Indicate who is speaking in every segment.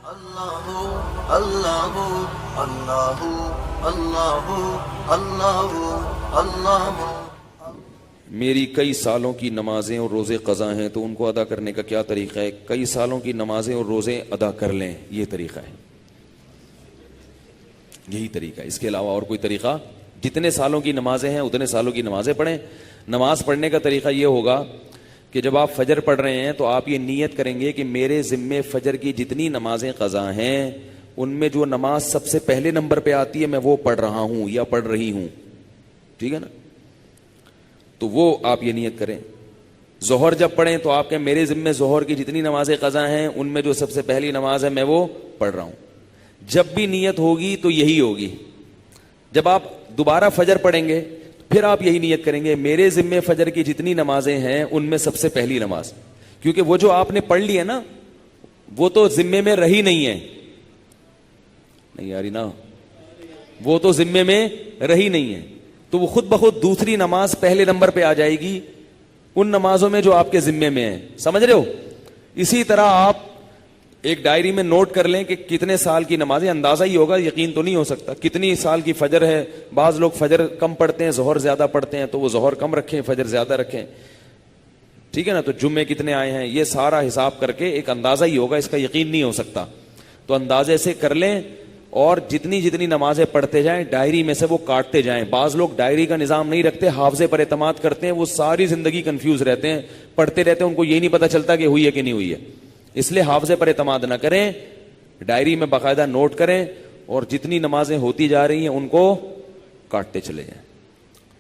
Speaker 1: اللہ اللہ اللہ اللہ اللہ اللہ۔
Speaker 2: میری کئی سالوں کی نمازیں اور روزے قضا ہیں تو ان کو ادا کرنے کا کیا طریقہ ہے؟ کئی سالوں کی نمازیں اور روزے ادا کر لیں، یہ طریقہ ہے، یہی طریقہ ہے، اس کے علاوہ اور کوئی طریقہ؟ جتنے سالوں کی نمازیں ہیں اتنے سالوں کی نمازیں پڑھیں۔ نماز پڑھنے کا طریقہ یہ ہوگا کہ جب آپ فجر پڑھ رہے ہیں تو آپ یہ نیت کریں گے کہ میرے ذمے فجر کی جتنی نمازیں قضا ہیں ان میں جو نماز سب سے پہلے نمبر پہ آتی ہے میں وہ پڑھ رہا ہوں یا پڑھ رہی ہوں، ٹھیک ہے نا؟ تو وہ آپ یہ نیت کریں۔ ظہر جب پڑھیں تو آپ کہیں میرے ذمے ظہر کی جتنی نمازیں قضا ہیں ان میں جو سب سے پہلی نماز ہے میں وہ پڑھ رہا ہوں۔ جب بھی نیت ہوگی تو یہی ہوگی۔ جب آپ دوبارہ فجر پڑھیں گے پھر آپ یہی نیت کریں گے میرے ذمے فجر کی جتنی نمازیں ہیں ان میں سب سے پہلی نماز، کیونکہ وہ جو آپ نے پڑھ لی ہے نا وہ تو ذمے میں رہی نہیں ہے، نہیں یاری نا، وہ تو ذمے میں رہی نہیں ہے، تو وہ خود بخود دوسری نماز پہلے نمبر پہ آ جائے گی ان نمازوں میں جو آپ کے ذمے میں ہیں، سمجھ رہے ہو؟ اسی طرح آپ ایک ڈائری میں نوٹ کر لیں کہ کتنے سال کی نمازیں، اندازہ ہی ہوگا، یقین تو نہیں ہو سکتا، کتنی سال کی فجر ہے۔ بعض لوگ فجر کم پڑھتے ہیں ظہر زیادہ پڑھتے ہیں تو وہ ظہر کم رکھیں فجر زیادہ رکھیں، ٹھیک ہے نا؟ تو جمعے کتنے آئے ہیں یہ سارا حساب کر کے ایک اندازہ ہی ہوگا، اس کا یقین نہیں ہو سکتا، تو اندازے سے کر لیں اور جتنی جتنی نمازیں پڑھتے جائیں ڈائری میں سے وہ کاٹتے جائیں۔ بعض لوگ ڈائری کا نظام نہیں رکھتے، حافظے پر اعتماد کرتے ہیں، وہ ساری زندگی کنفیوز رہتے ہیں، پڑھتے رہتے ہیں، ان کو یہ نہیں پتا چلتا کہ ہوئی ہے کہ نہیں ہوئی ہے۔ اس لیے حافظے پر اعتماد نہ کریں، ڈائری میں باقاعدہ نوٹ کریں اور جتنی نمازیں ہوتی جا رہی ہیں ان کو کاٹتے چلے جائیں،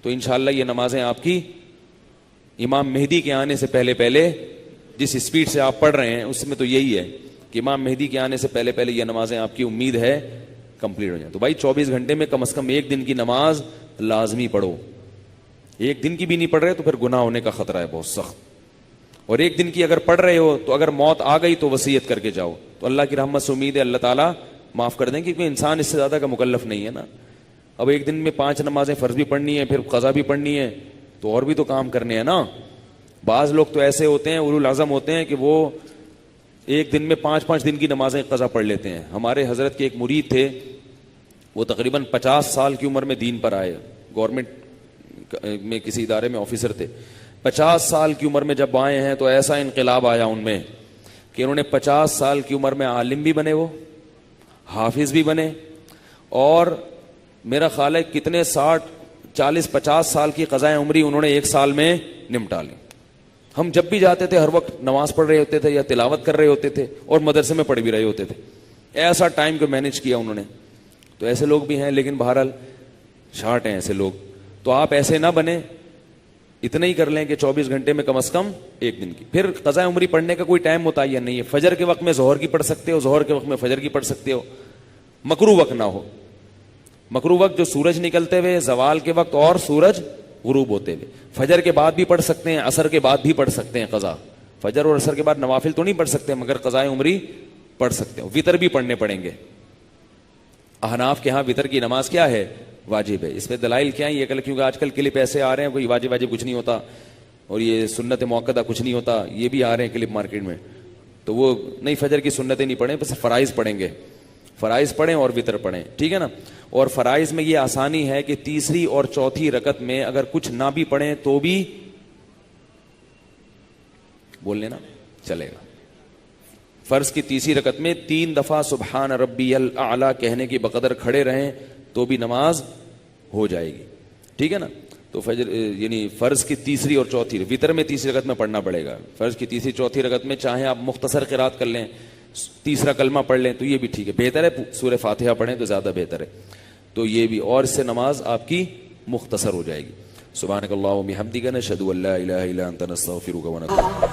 Speaker 2: تو انشاءاللہ یہ نمازیں آپ کی امام مہدی کے آنے سے پہلے پہلے، جس اسپیڈ سے آپ پڑھ رہے ہیں اس میں تو یہی ہے کہ امام مہدی کے آنے سے پہلے پہلے یہ نمازیں آپ کی امید ہے کمپلیٹ ہو جائیں۔ تو بھائی 24 گھنٹے میں کم از کم ایک دن کی نماز لازمی پڑھو، ایک دن کی بھی نہیں پڑھ رہے تو پھر گناہ ہونے کا خطرہ ہے بہت سخت، اور ایک دن کی اگر پڑھ رہے ہو تو اگر موت آ گئی تو وصیت کر کے جاؤ، تو اللہ کی رحمت سے امید ہے اللہ تعالیٰ معاف کر دیں، کیونکہ انسان اس سے زیادہ کا مکلف نہیں ہے نا۔ اب ایک دن میں 5 نمازیں فرض بھی پڑھنی ہے پھر قضا بھی پڑھنی ہے تو اور بھی تو کام کرنے ہیں نا۔ بعض لوگ تو ایسے ہوتے ہیں اولو العزم ہوتے ہیں کہ وہ ایک دن میں 5 دن کی نمازیں قضا پڑھ لیتے ہیں۔ ہمارے حضرت کے ایک مرید تھے، وہ تقریباً 50 سال کی عمر میں دین پر آئے، گورنمنٹ میں کسی ادارے میں آفیسر تھے۔ 50 سال کی عمر میں جب آئے ہیں تو ایسا انقلاب آیا ان میں کہ انہوں نے 50 سال کی عمر میں عالم بھی بنے، وہ حافظ بھی بنے، اور میرا خیال ہے کتنے 40-50 سال کی قضائے عمری انہوں نے ایک سال میں نمٹا لی۔ ہم جب بھی جاتے تھے ہر وقت نماز پڑھ رہے ہوتے تھے یا تلاوت کر رہے ہوتے تھے اور مدرسے میں پڑھ بھی رہے ہوتے تھے، ایسا ٹائم کو مینج کیا انہوں نے۔ تو ایسے لوگ بھی ہیں لیکن بہرحال شارٹ ہیں ایسے لوگ، تو آپ ایسے نہ بنیں، اتنا ہی کر لیں کہ 24 گھنٹے میں کم از کم ایک دن کی۔ پھر قضاء عمری پڑھنے کا کوئی ٹائم متعین نہیں ہے، فجر کے وقت میں ظہر کی پڑھ سکتے ہو، ظہر کے وقت میں فجر کی پڑھ سکتے ہو، مکروہ وقت نہ ہو۔ مکروہ وقت جو سورج نکلتے ہوئے، زوال کے وقت اور سورج غروب ہوتے ہوئے، فجر کے بعد بھی پڑھ سکتے ہیں، عصر کے بعد بھی پڑھ سکتے ہیں قضا، فجر اور عصر کے بعد نوافل تو نہیں پڑھ سکتے مگر قضاء عمری پڑھ سکتے ہو۔ وتر بھی پڑھنے پڑیں گے، احناف کے ہاں وتر کی نماز کیا ہے؟ واجب ہے۔ اس پہ دلائل کیا ہیں یہ کیونکہ آج کل کلپ ایسے آ رہے ہیں کوئی واجب کچھ نہیں ہوتا اور یہ سنت موقدہ کچھ نہیں ہوتا، یہ بھی آ رہے ہیں کلپ مارکیٹ میں، تو وہ نہیں، فجر کی سنتیں نہیں پڑھیں، بس فرائض پڑھیں گے، فرائض پڑھیں اور وتر پڑھیں، ٹھیک ہے نا؟ اور فرائض میں یہ آسانی ہے کہ تیسری اور چوتھی رکعت میں اگر کچھ نہ بھی پڑھیں تو بھی بول لینا چلے گا۔ فرض کی تیسری رکعت میں 3 دفعہ سبحان ربی الاعلی کہنے کی بقدر کھڑے رہیں تو بھی نماز ہو جائے گی، ٹھیک ہے نا؟ تو فجر یعنی فرض کی تیسری اور چوتھی، وتر میں تیسری رکعت میں پڑھنا پڑے گا، فرض کی تیسری چوتھی رکعت میں چاہے آپ مختصر قرات کر لیں، تیسرا کلمہ پڑھ لیں تو یہ بھی ٹھیک ہے، بہتر ہے سورہ فاتحہ پڑھیں تو زیادہ بہتر ہے، تو یہ بھی، اور اس سے نماز آپ کی مختصر ہو جائے گی۔ سبحانک اللہم و بحمدک، نشہد ان لا الہ الا انت، نستغفرک و نتوب۔